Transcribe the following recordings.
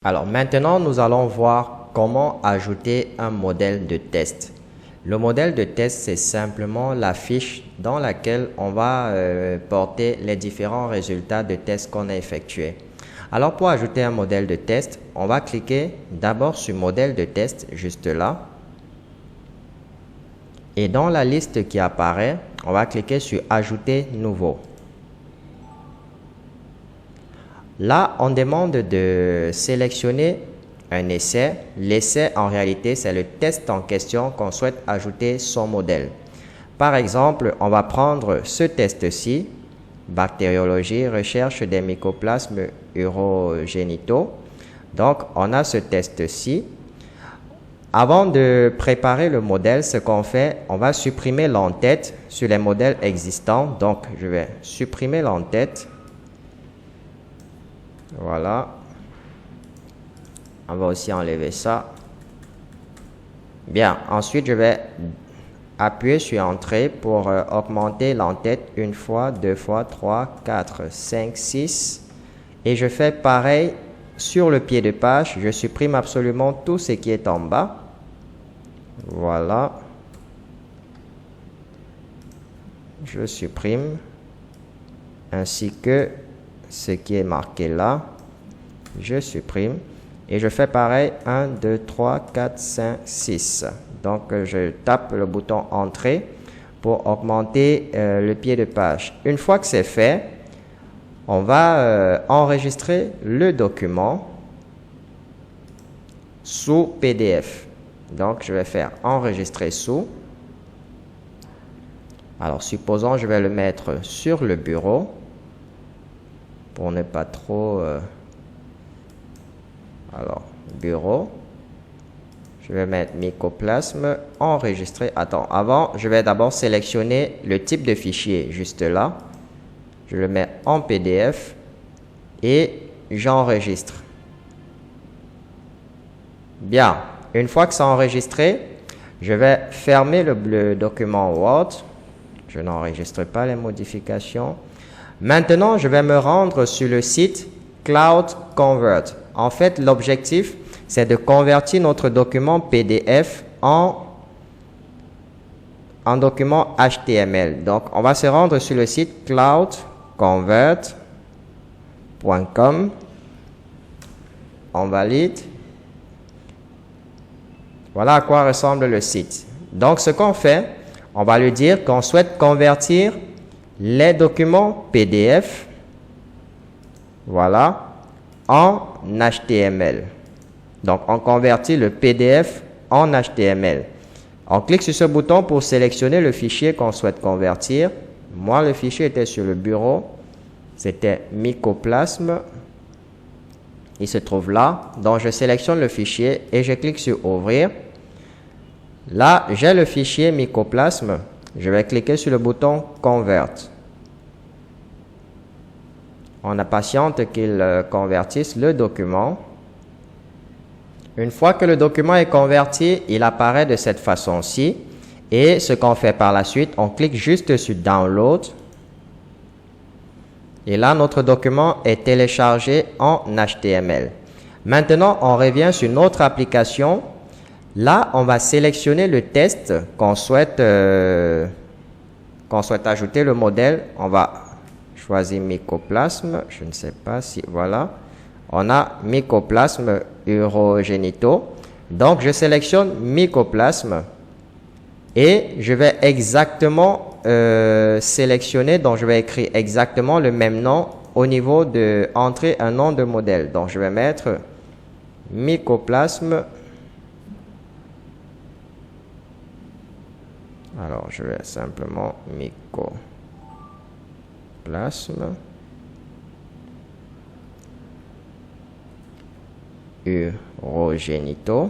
Alors maintenant, nous allons voir comment ajouter un modèle de test. Le modèle de test, c'est simplement la fiche dans laquelle on va porter les différents résultats de tests qu'on a effectués. Alors pour ajouter un modèle de test, on va cliquer d'abord sur modèle de test, juste là. Et dans la liste qui apparaît, on va cliquer sur ajouter nouveau. Là, on demande de sélectionner un essai. L'essai, en réalité, c'est le test en question qu'on souhaite ajouter son modèle. Par exemple, on va prendre ce test-ci, bactériologie, recherche des mycoplasmes urogénitaux. Donc, on a ce test-ci. Avant de préparer le modèle, ce qu'on fait, on va supprimer l'entête sur les modèles existants. Donc, je vais supprimer l'entête. Voilà. On va aussi enlever ça. Bien. Ensuite, je vais appuyer sur Entrée pour augmenter l'entête une fois, deux fois, 3, 4, 5, 6. Et je fais pareil sur le pied de page. Je supprime absolument tout ce qui est en bas. Voilà. Je supprime. Ainsi que ce qui est marqué là, je supprime et je fais pareil 1, 2, 3, 4, 5, 6. Donc je tape le bouton Entrée pour augmenter le pied de page. Une fois que c'est fait, on va enregistrer le document sous PDF. Donc je vais faire enregistrer sous. Alors supposons je vais le mettre sur le bureau. Pour ne pas trop... Alors, bureau. Je vais mettre mycoplasme, enregistrer. Attends, avant, je vais d'abord sélectionner le type de fichier, juste là. Je le mets en PDF et j'enregistre. Bien, une fois que c'est enregistré, je vais fermer le document Word. Je n'enregistre pas les modifications. Maintenant, je vais me rendre sur le site Cloud Convert. En fait, l'objectif, c'est de convertir notre document PDF en document HTML. Donc, on va se rendre sur le site cloudconvert.com. On valide. Voilà à quoi ressemble le site. Donc, ce qu'on fait, on va lui dire qu'on souhaite convertir les documents PDF, voilà, en HTML. Donc, on convertit le PDF en HTML. On clique sur ce bouton pour sélectionner le fichier qu'on souhaite convertir. Moi, le fichier était sur le bureau. C'était mycoplasme. Il se trouve là. Donc, je sélectionne le fichier et je clique sur Ouvrir. Là, j'ai le fichier mycoplasme. Je vais cliquer sur le bouton Convert. On impatiente qu'il convertisse le document. Une fois que le document est converti, il apparaît de cette façon-ci. Et ce qu'on fait par la suite, on clique juste sur Download. Et là, notre document est téléchargé en HTML. Maintenant, on revient sur notre application. Là, on va sélectionner le test qu'on souhaite ajouter le modèle. On va choisir mycoplasme. Je ne sais pas si... Voilà. On a mycoplasme urogénitaux. Donc, je sélectionne mycoplasme. Et je vais exactement sélectionner. Donc, je vais écrire exactement le même nom au niveau de entrer un nom de modèle. Donc, je vais mettre mycoplasme. Alors, je vais simplement mycoplasme urogénitaux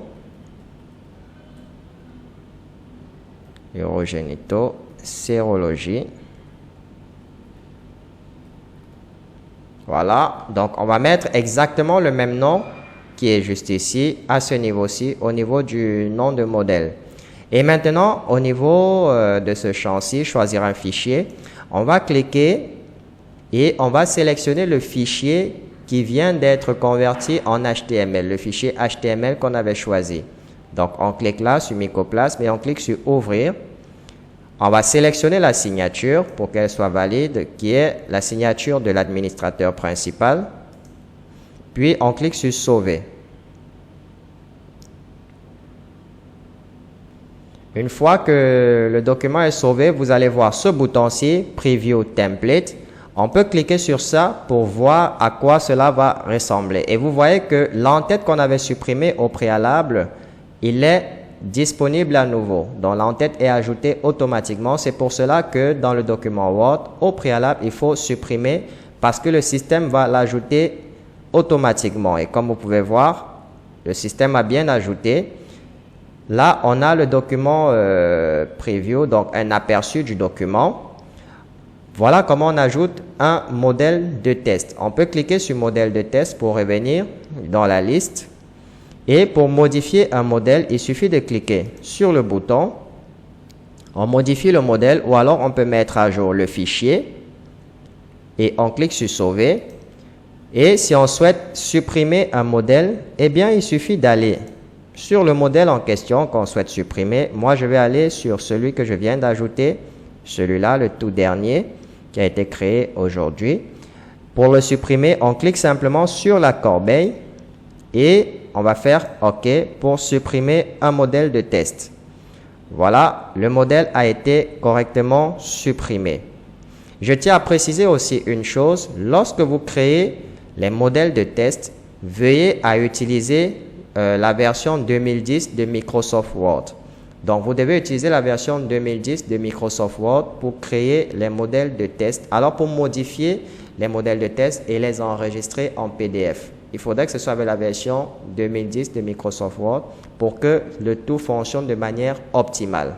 sérologie. Voilà. Donc, on va mettre exactement le même nom qui est juste ici, à ce niveau-ci, au niveau du nom de modèle. Et maintenant, au niveau de ce champ-ci, choisir un fichier, on va cliquer et on va sélectionner le fichier qui vient d'être converti en HTML, le fichier HTML qu'on avait choisi. Donc, on clique là sur Mycoplasme et on clique sur Ouvrir. On va sélectionner la signature pour qu'elle soit valide, qui est la signature de l'administrateur principal. Puis, on clique sur Sauver. Une fois que le document est sauvé, vous allez voir ce bouton-ci, Preview Template. On peut cliquer sur ça pour voir à quoi cela va ressembler. Et vous voyez que l'entête qu'on avait supprimée au préalable, il est disponible à nouveau. Donc, l'entête est ajoutée automatiquement. C'est pour cela que dans le document Word, au préalable, il faut supprimer parce que le système va l'ajouter automatiquement. Et comme vous pouvez voir, le système a bien ajouté. Là, on a le document preview, donc un aperçu du document. Voilà comment on ajoute un modèle de test. On peut cliquer sur modèle de test pour revenir dans la liste. Et pour modifier un modèle, il suffit de cliquer sur le bouton. On modifie le modèle ou alors on peut mettre à jour le fichier. Et on clique sur sauver. Et si on souhaite supprimer un modèle, eh bien, il suffit d'aller sur le modèle en question qu'on souhaite supprimer. Moi, je vais aller sur celui que je viens d'ajouter, celui-là, le tout dernier, qui a été créé aujourd'hui. Pour le supprimer, on clique simplement sur la corbeille et on va faire OK pour supprimer un modèle de test. Voilà, le modèle a été correctement supprimé. Je tiens à préciser aussi une chose, lorsque vous créez les modèles de test, veuillez à utiliser la version 2010 de Microsoft Word. Donc, vous devez utiliser la version 2010 de Microsoft Word pour créer les modèles de test. Alors, pour modifier les modèles de test et les enregistrer en PDF, il faudrait que ce soit avec la version 2010 de Microsoft Word pour que le tout fonctionne de manière optimale.